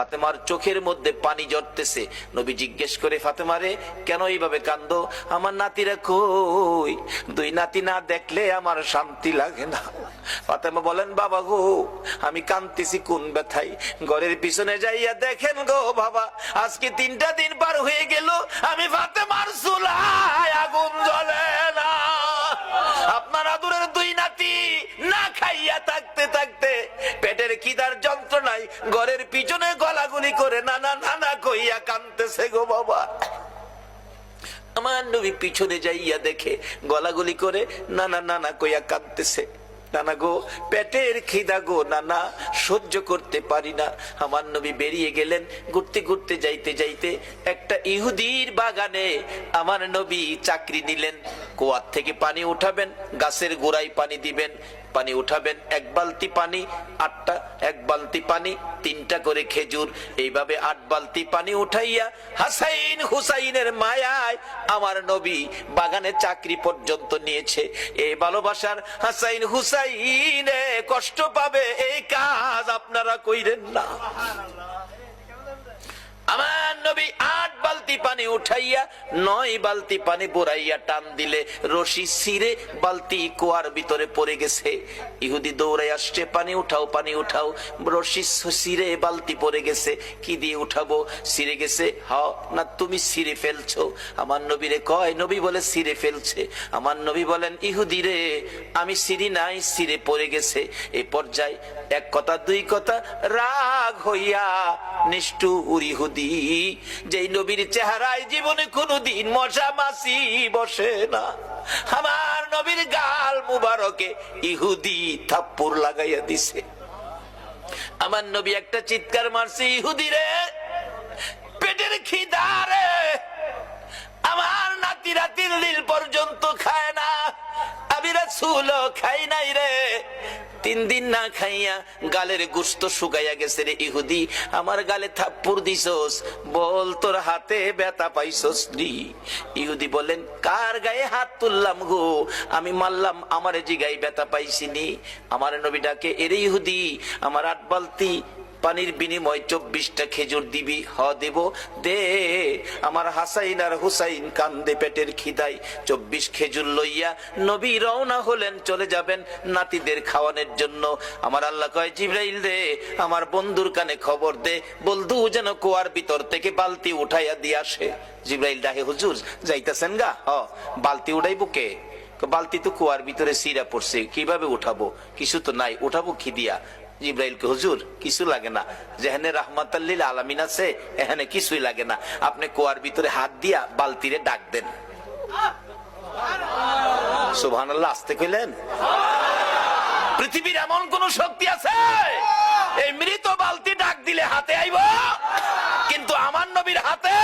ফাতেমার চোখের মধ্যে পানি ঝরতেছে। নবী জিজ্ঞেস করে, ফাতেমা রে, কেন এইভাবে কান্দো? আমার নাতিরা কই? দুই নাতি না দেখলে আমার শান্তি লাগে না। ফাতেমা বলেন, বাবা গো, আমি কাঁদতেছি কোন ব্যথায়? ঘরের পিছনে যাইয়া দেখেন গো বাবা, আজকে 3টা দিন পার হয়ে গেল, আমি ফাতেমার চুলায় আগুন জ্বলে না। আপনার আদরের দুই নাতি না খাইয়া থাকতে থাকতে পেটের খিদার যন্ত্রণায় ঘরের পিছনে গলাগুলি করে নানা নানা কইয়া কাঁদতেছে গো বাবা। আমার নবী পিছনে যাইয়া দেখে গলাগুলি করে নানা নানা কইয়া কাঁদতেছে। নানা গো, পেটের খিদা গো নানা, সহ্য করতে পারি না। আমার নবী বেরিয়ে গেলেন। ঘুরতে ঘুরতে যাইতে যাইতে একটা ইহুদির বাগানে আমার নবী চাকরি নিলেন। কুয়ার থেকে পানি উঠাবেন, গাছের গোড়ায় পানি দিবেন, পানি উঠাবেন, 1 বালতি পানি 8টা, 1 বালতি পানি 3টা করে খেজুর, এইভাবে 8 বালতি পানি উঠাইয়া হাসাইন হুসাইনের মায়ায় আমার নবী বাগানে চাকরি পর্যন্ত নিয়েছে। এই ভালোবাসার হাসাইন হুসাইনে কষ্ট পাবে, এই কাজ আপনারা কইরেন না। আমার নবী 8 বালতি পানি উঠাইয়া 9 বালতি পানি বুড়াইয়া টান দিলে রশি ছিঁড়ে বালতি কুয়ার ভিতরে পড়ে গেছে। ইহুদি দৌড়াই আসছে, পানি উঠাও পানি উঠাও। রশি ছিঁড়ে বালতি পড়ে গেছে, কি দিয়ে উঠাবো? ছিঁড়ে গেছে। না, তুমি ছিঁড়ে ফেলছো। আমার নবীরে কয়, নবী বলে ছিঁড়ে ফেলছে। আমার নবী বলেন, ইহুদি রে, আমি ছিঁড়ি নাই, ছিঁড়ে পড়ে গেছে। এই পর্যায়ে 1 কথা 2 কথা রাগ হইয়া নিষ্ঠুর ইহুদি, যেই নবীর চেহারায় জীবনে কোনদিন মশা মাছি বসে না, আমার নবীর গাল মুবারকে ইহুদি থাপ্পড় লাগাইয়া দিছে। আমার নবী একটা চিৎকার মারছে, ইহুদি রে, পেটের খিদা রে, আমার নাতিরা 3 দিন পর্যন্ত খায় না, আমি রাসূলও খাই নাই রে। 3 দিন না খাইয়া গালের গোশত শুকাইয়া গেছে রে ইহুদি, আমার গালে থাপ্পড় দিছস, বল তোর হাতে ব্যথা পাইছস নি? ইহুদি বলেন, কার গায়ে হাত তুললাম গো? আমি মারলাম, আমার জিগায় ব্যথা পাইছিনি। আমার নবী ডাকে, এরে ইহুদি, আমার 8 বালতি পানির বিনিময় 24টা খেজুর দিবি? দেব, দে। আমার হাসাইন আর হুসাইন কান্দে পেটের খিদায়। 24 খেজুর লইয়া নবী রওনা হলেন, চলে যাবেন নাতিদের খাওয়ানোর জন্য। আমার আল্লাহ কয়, জিবরাইল রে, আমার বন্ধুর কানে খবর দে, বন্ধু যেন কুয়ার ভিতর থেকে বালতি উঠাইয়া দিয়ে আসে। জিবরাইল ডাকে, হুজুর যাইতেছেন গা? বালতি উঠাইবো কে? বালতি তো কুয়ার ভিতরে সিরা পড়ছে, কিভাবে উঠাবো? কিছু তো নাই, উঠাবো কি দিয়া? জিবরাইলকে, হুজুর কিছু লাগে না, যেখানে রাহমাতাল লিল আলামিন আছে এখানে কিছুই লাগে না, আপনি কুয়ার ভিতরে হাত দিয়া বালতিরে ডাক দেন। সুবহানাল্লাহ, আসতে কইলেন? পৃথিবীর এমন কোন শক্তি আছে এই মৃত বালতি ডাক দিলে হাতে আইব? কিন্তু আমার নবীর হাতে